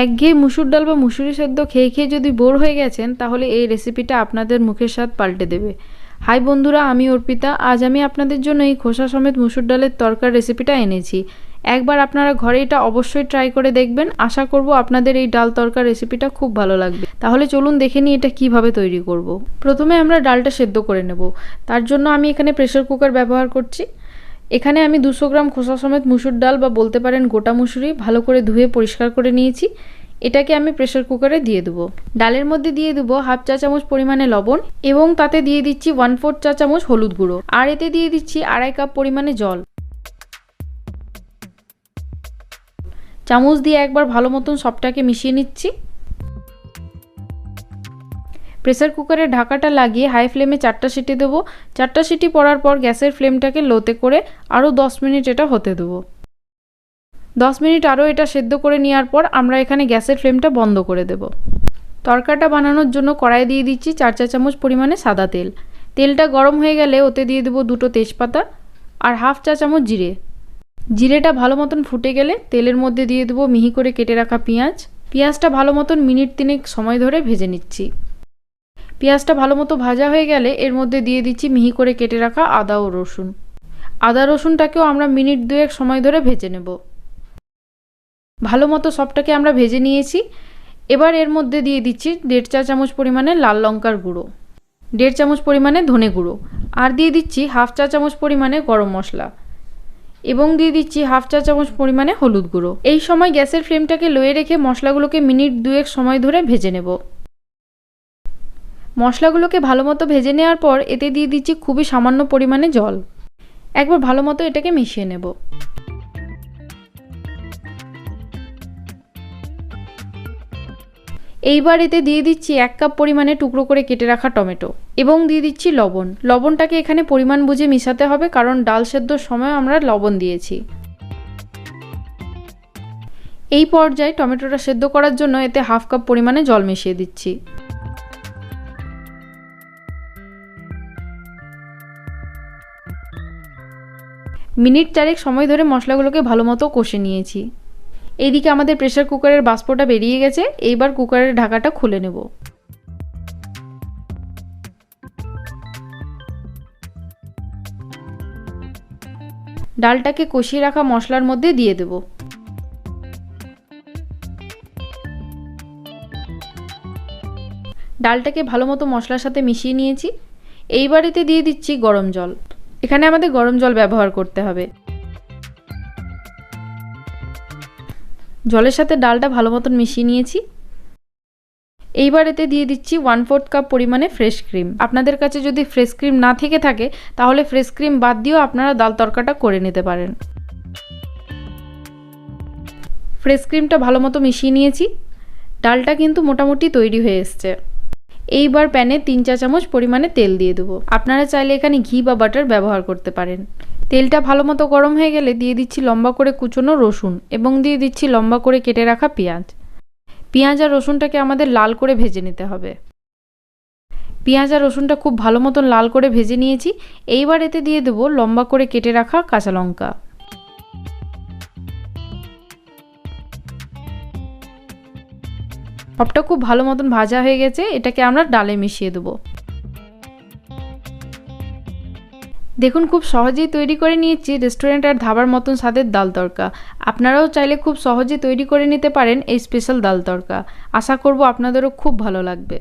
একঘেয়ে মুসুর ডাল বা মুসুরি সেদ্ধ খেয়ে খেয়ে যদি বোর হয়ে গেছেন তাহলে এই রেসিপিটা আপনাদের মুখের স্বাদ পাল্টে দেবে। হাই বন্ধুরা, আমি অর্পিতা। আজ আমি আপনাদের জন্য এই খোসা সমেত মুসুর ডালের তরকার রেসিপিটা এনেছি। একবার আপনারা ঘরে এটা অবশ্যই ট্রাই করে দেখবেন। আশা করব আপনাদের এই ডাল তরকার রেসিপিটা খুব ভালো লাগবে। তাহলে চলুন দেখে নিই এটা কিভাবে তৈরি করব। প্রথমে আমরা ডালটা সেদ্ধ করে নেব। তার জন্য আমি এখানে প্রেসার কুকার ব্যবহার করছি। এখানে আমি 200 গ্রাম খোসা সমেত মুসুর ডাল বা বলতে পারেন গোটা মুসুরি ভালো করে ধুয়ে পরিষ্কার করে নিয়েছি। এটাকে আমি প্রেসার কুকারে দিয়ে দেবো। ডালের মধ্যে দিয়ে দেবো 1/2 চা চামচ পরিমাণে লবণ এবং তাতে দিয়ে দিচ্ছি 1/4 চা চামচ হলুদ গুঁড়ো, আর এতে দিয়ে দিচ্ছি 2.5 কাপ পরিমাণে জল। চামচ দিয়ে একবার ভালো মতন সবটাকে মিশিয়ে নিচ্ছি। প্রেসার কুকারের ঢাকাটা লাগিয়ে হাই ফ্লেমে 4টা সিটি দেবো। 4টা সিটি পড়ার পর গ্যাসের ফ্লেমটাকে লোতে করে আরও 10 মিনিট এটা হতে দেবো। 10 মিনিট আরও এটা সেদ্ধ করে নেওয়ার পর আমরা এখানে গ্যাসের ফ্লেমটা বন্ধ করে দেব। তরকাটা বানানোর জন্য কড়াই দিয়ে দিচ্ছি 4 চা চামচ পরিমাণে সাদা তেল। তেলটা গরম হয়ে গেলে ওতে দিয়ে দেবো 2টো তেজপাতা আর 1/2 চা চামচ জিরে। জিরেটা ভালো মতন ফুটে গেলে তেলের মধ্যে দিয়ে দেবো মিহি করে কেটে রাখা পেঁয়াজ। পেঁয়াজটা ভালো মতন মিনিট 3 সময় ধরে ভেজে নিচ্ছি। পেঁয়াজটা ভালো মতো ভাজা হয়ে গেলে এর মধ্যে দিয়ে দিচ্ছি মিহি করে কেটে রাখা আদা ও রসুন। আদা রসুনটাকেও আমরা মিনিট 2 সময় ধরে ভেজে নেব। ভালো মতো সবটাকে আমরা ভেজে নিয়েছি। এবার এর মধ্যে দিয়ে দিচ্ছি 1.5 চা চামচ পরিমাণে লাল লঙ্কার গুঁড়ো, 1.5 চামচ পরিমাণে ধনে গুঁড়ো, আর দিয়ে দিচ্ছি 1/2 চা চামচ পরিমাণে গরম মশলা এবং দিয়ে দিচ্ছি 1/2 চা চামচ পরিমাণে হলুদ গুঁড়ো। এই সময় গ্যাসের ফ্লেমটাকে লোয়ে রেখে মশলাগুলোকে মিনিট 2 সময় ধরে ভেজে নেব। মশলাগুলোকে ভালো মতো ভেজে নেওয়ার পর এতে দিয়ে দিচ্ছি খুবই সামান্য পরিমাণে জল। একবার ভালো মতো এটাকে মিশিয়ে নেব। এইবার এতে দিয়ে দিচ্ছি 1 কাপ পরিমাণে টুকরো করে কেটে রাখা টমেটো এবং দিয়ে দিচ্ছি লবণ। লবণটাকে এখানে পরিমাণ বুঝে মিশাতে হবে, কারণ ডাল সেদ্ধর সময় আমরা লবণ দিয়েছি। এই পর্যায়ে টমেটোটা সেদ্ধ করার জন্য এতে 1/2 কাপ পরিমাণে জল মিশিয়ে দিচ্ছি। মিনিট 4 সময় ধরে মশলাগুলোকে ভালো মতো কষে নিয়েছি। এইদিকে আমাদের প্রেসার কুকারের বাষ্পটা বেরিয়ে গেছে। এইবার কুকারের ঢাকাটা খুলে নেব। ডালটাকে কষিয়ে রাখা মশলার মধ্যে দিয়ে দেব। ডালটাকে ভালো মতো মশলার সাথে মিশিয়ে নিয়েছি। এইবার এতে দিয়ে দিচ্ছি গরম জল। এখানে আমাদের গরম জল ব্যবহার করতে হবে। জলের সাথে ডালটা ভালো মতন মিশিয়ে নিয়েছি। এইবার এতে দিয়ে দিচ্ছি 1/4 কাপ পরিমাণে ফ্রেশ ক্রিম। আপনাদের কাছে যদি ফ্রেশ ক্রিম না থেকে থাকে তাহলে ফ্রেশ ক্রিম বাদ দিয়েও আপনারা ডাল তরকাটা করে নিতে পারেন। ফ্রেশ ক্রিমটা ভালো মতো মিশিয়ে নিয়েছি। ডালটা কিন্তু মোটামুটি তৈরি হয়ে এসছে। এইবার প্যানে 3 চা চামচ পরিমাণে তেল দিয়ে দেবো। আপনারা চাইলে এখানে ঘি বা বাটার ব্যবহার করতে পারেন। তেলটা ভালো মতো গরম হয়ে গেলে দিয়ে দিচ্ছি লম্বা করে কুচোনো রসুন এবং দিয়ে দিচ্ছি লম্বা করে কেটে রাখা পেঁয়াজ। পেঁয়াজ আর রসুনটাকে আমাদের লাল করে ভেজে নিতে হবে। পেঁয়াজ আর রসুনটা খুব ভালো মতন লাল করে ভেজে নিয়েছি। এইবার এতে দিয়ে দেবো লম্বা করে কেটে রাখা কাঁচা লঙ্কা। সবটা খুব ভালো মতন ভাজা হয়ে গেছে। এটাকে আমরা ডালে মিশিয়ে দেবো। দেখুন খুব সহজেই তৈরি করে নিয়েছি রেস্টুরেন্ট আর ধাবার মতন স্বাদের ডাল তরকা। আপনারাও চাইলে খুব সহজে তৈরি করে নিতে পারেন এই স্পেশাল ডাল তরকা। আশা করব আপনাদেরও খুব ভালো লাগবে।